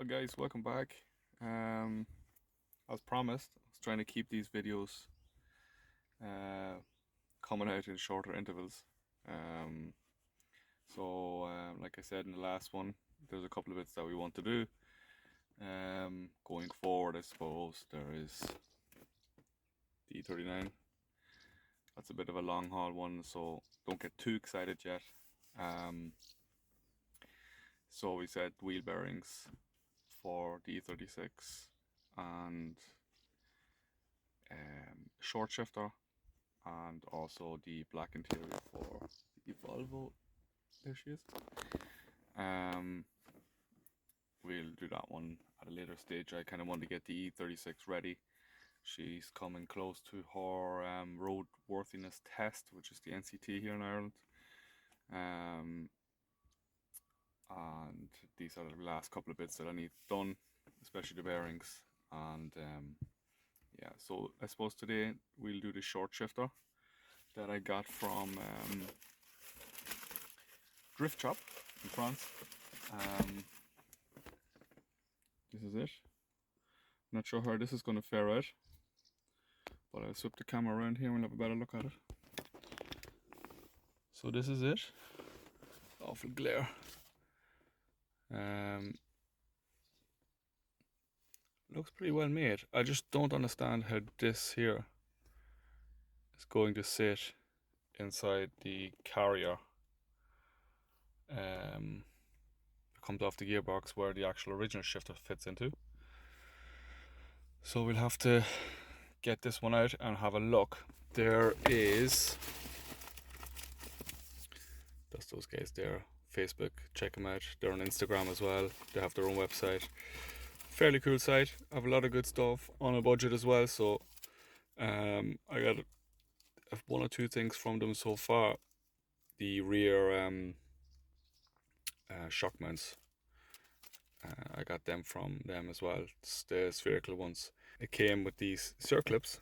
Well guys, welcome back. As promised, I was trying to keep these videos coming out in shorter intervals. Like I said in the last one, there's a couple of bits that we want to do. Going forward, I suppose, there is the E39. That's a bit of a long haul one, so don't get too excited yet. So we said wheel bearings for the E36 and short shifter, and also the black interior for the Volvo. There she is. We'll do that one at a later stage. I kind of want to get the E36 ready. She's coming close to her roadworthiness test, which is the NCT here in Ireland. And these are the last couple of bits that I need done, especially the bearings. And yeah, so I suppose today we'll do the short shifter that I got from Driftshop in France. This is it. Not sure how this is going to fare out, but I'll swap the camera around here and we'll have a better look at it. So this is it. Awful glare. Looks pretty well made. I just don't understand how this here is going to sit inside the carrier. It comes off the gearbox where the actual original shifter fits into. So we'll have to get this one out and have a look. There is, that's those guys there, Facebook, check them out. They're on Instagram as well. They have their own website. Fairly cool site. Have a lot of good stuff on a budget as well. So I got one or two things from them so far. The rear shock mounts. I got them from them as well. It's the spherical ones. It came with these circlips,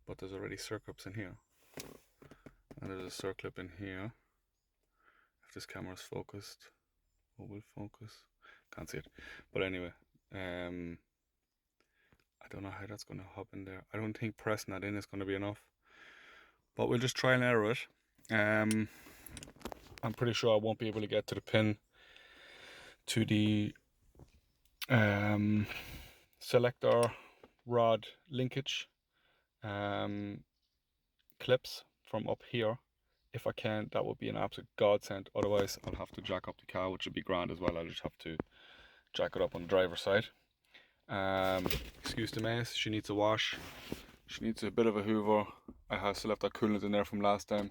but there's already circlips in here, and there's a circlip in here. If this camera's focused, or will focus, can't see it. But anyway, I don't know how that's going to hop in there. I don't think pressing that in is going to be enough, but we'll just try and error it. I'm pretty sure I won't be able to get to the pin to the selector rod linkage clips from up here. If I can, that would be an absolute godsend. Otherwise I'll have to jack up the car, which would be grand as well. I'll just have to jack it up on the driver's side. Excuse the mess, she needs a wash, she needs a bit of a hoover. I still have that coolant in there from last time.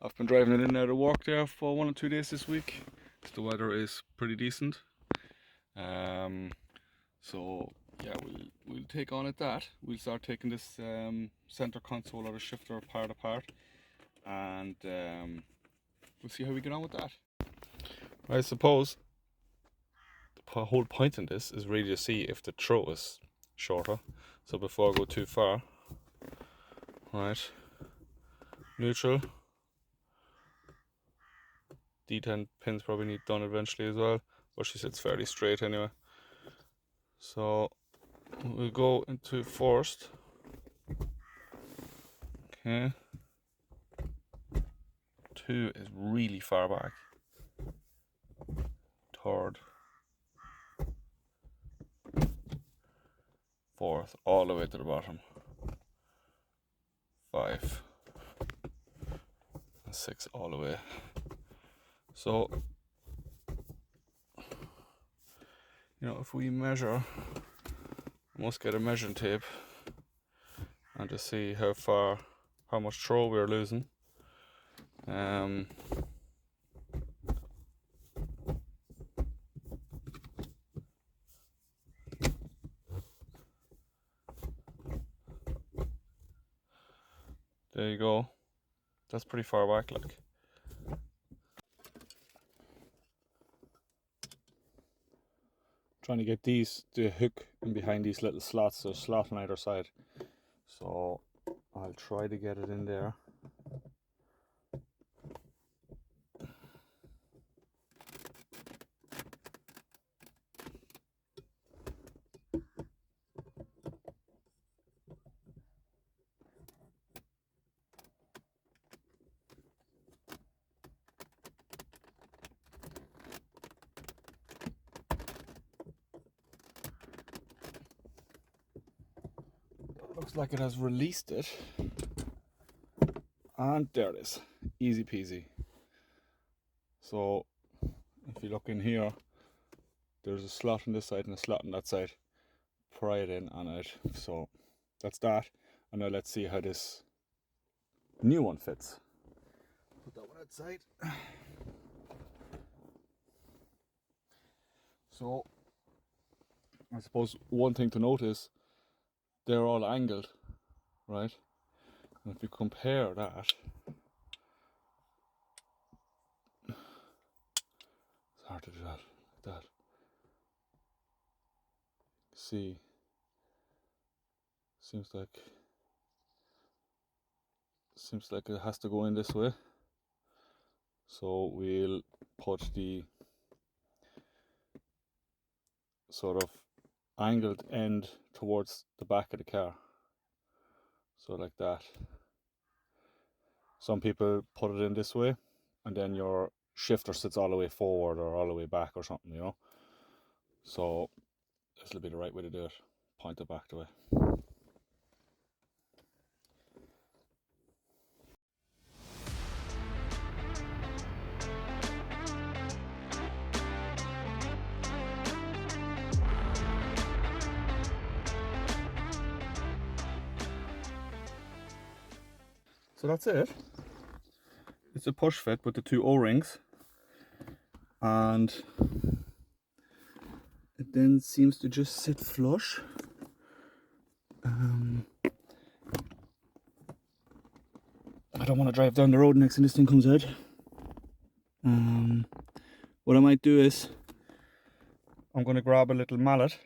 I've been driving it in and out of work there for 1 or 2 days this week, because the weather is pretty decent. So yeah, we'll take on at that. We'll start taking this center console or the shifter apart, and we'll see how we get on with that. I suppose the whole point in this is really to see if the throw is shorter. So before I go too far, right, neutral. D10 pins probably need done eventually as well, but she sits fairly straight anyway. So we'll go into first. Okay. 2 is really far back. Third. Fourth, all the way to the bottom. 5. And 6 all the way. So, you know, if we measure, I must get a measuring tape and just see how much throw we're losing. There you go. That's pretty far back, like. Trying to get the hook in behind these little slots, so slot on either side. So I'll try to get it in there. Looks like it has released it. And there it is. Easy peasy. So if you look in here, there's a slot on this side and a slot on that side. Pry it in on it. So that's that. And now let's see how this new one fits. Put that one outside. So I suppose one thing to notice, they're all angled, right? And if you compare that, it's hard to do that like that. See, seems like it has to go in this way. So we'll put the sort of angled end towards the back of the car. So like that. Some people put it in this way, and then your shifter sits all the way forward or all the way back or something, you know. So this will be the right way to do it. Point it back the way. So that's it. It's a push fit with the two O-rings, and it then seems to just sit flush. I don't want to drive down the road next time this thing comes out. What I might do is I'm going to grab a little mallet.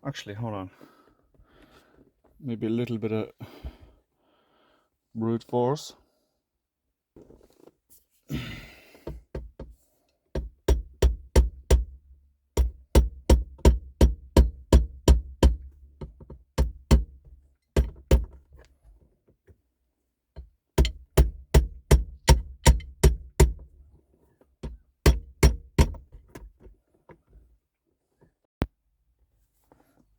Actually, hold on. Maybe a little bit of brute force.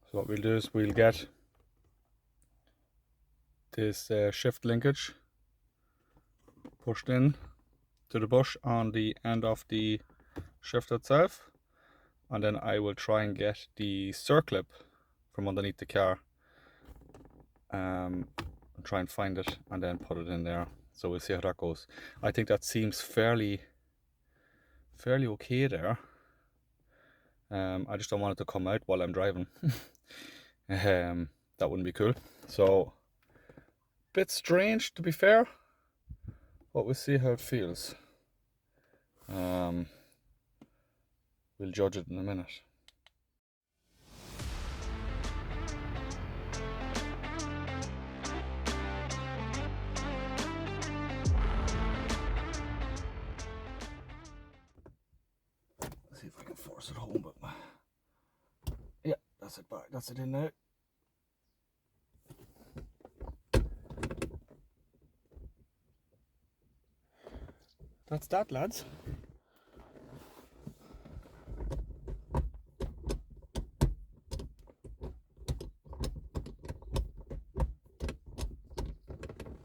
So what we'll do is we'll get this shift linkage pushed in to the bush on the end of the shift itself, and then I will try and get the circlip from underneath the car and try and find it and then put it in there. So we'll see how that goes. I think that seems fairly okay there. I just don't want it to come out while I'm driving. That wouldn't be cool. So bit strange, to be fair, but we'll see how it feels. We'll judge it in a minute. Let's see if I can force it home, but yeah, that's it back. That's it in now. That's that, lads.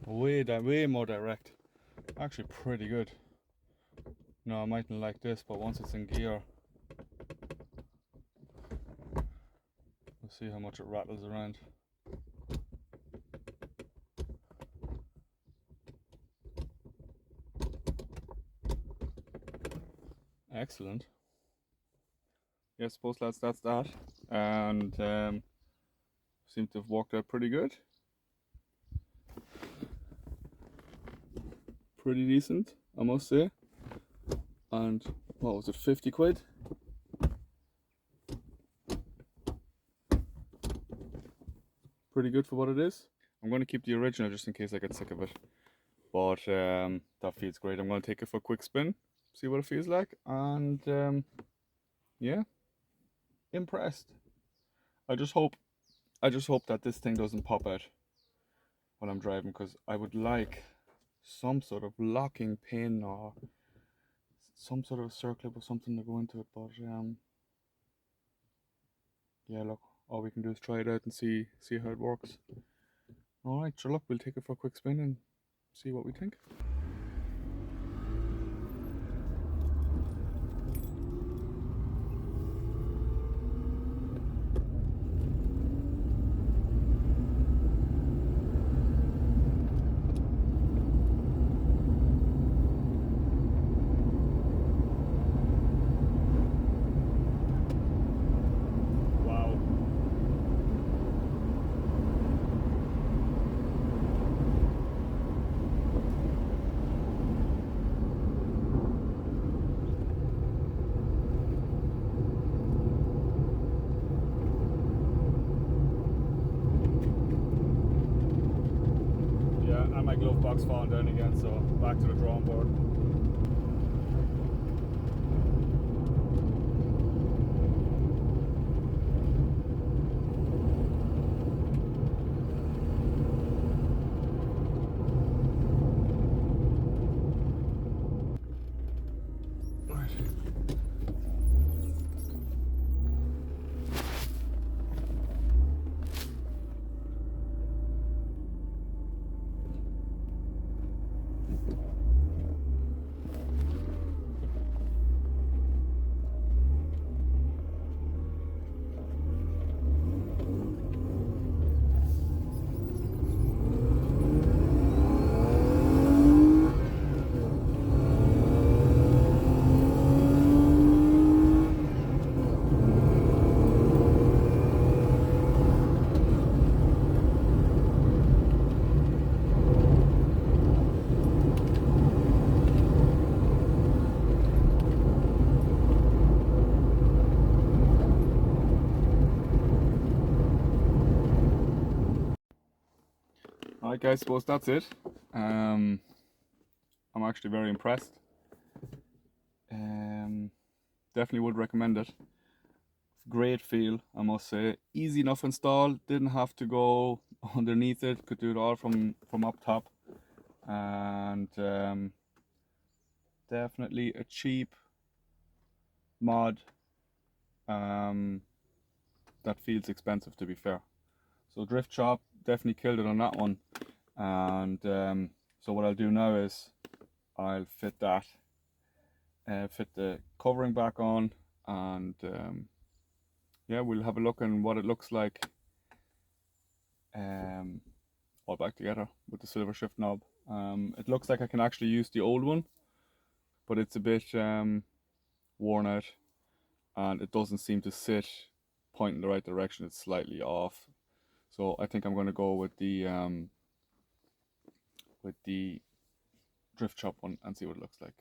Way more direct. Actually pretty good. No, I mightn't like this, but once it's in gear, we'll see how much it rattles around. Excellent. Yeah, I suppose lads, that's that. And seem to have worked out pretty good. Pretty decent, I must say. And what was it, 50 quid? Pretty good for what it is. I'm going to keep the original just in case I get sick of it. But that feels great. I'm going to take it for a quick spin, see what it feels like, and yeah, impressed. I just hope that this thing doesn't pop out when I'm driving, because I would like some sort of locking pin or some sort of circlip or something to go into it. But yeah, look, all we can do is try it out and see how it works. Alright, sure, look, we'll take it for a quick spin and see what we think. And my glove box falling down again, so back to the drawing board. Alright guys, suppose that's it. I'm actually very impressed. Definitely would recommend it. Great feel, I must say. Easy enough install, didn't have to go underneath it, could do it all from up top. And definitely a cheap mod that feels expensive, to be fair. So Driftshop definitely killed it on that one. And so what I'll do now is I'll fit that, fit the covering back on, and yeah, we'll have a look at what it looks like all back together with the silver shift knob. It looks like I can actually use the old one, but it's a bit worn out, and it doesn't seem to sit point in the right direction. It's slightly off, so I think I'm going to go with the Driftshop one and see what it looks like.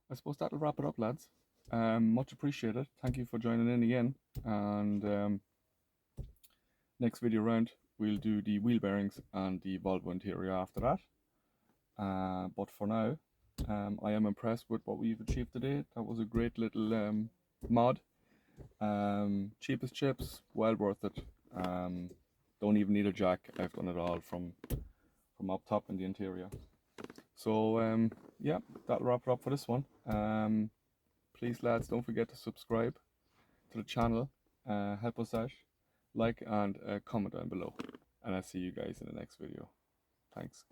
I suppose that'll wrap it up, lads. Much appreciated. Thank you for joining in again. And next video round, we'll do the wheel bearings and the Volvo interior after that. But for now, I am impressed with what we've achieved today. That was a great little mod. Cheap as chips, well worth it. Don't even need a jack. I've done it all from up top in the interior. So yeah, that'll wrap it up for this one. Please lads, don't forget to subscribe to the channel, help us out, like and comment down below, and I'll see you guys in the next video. Thanks.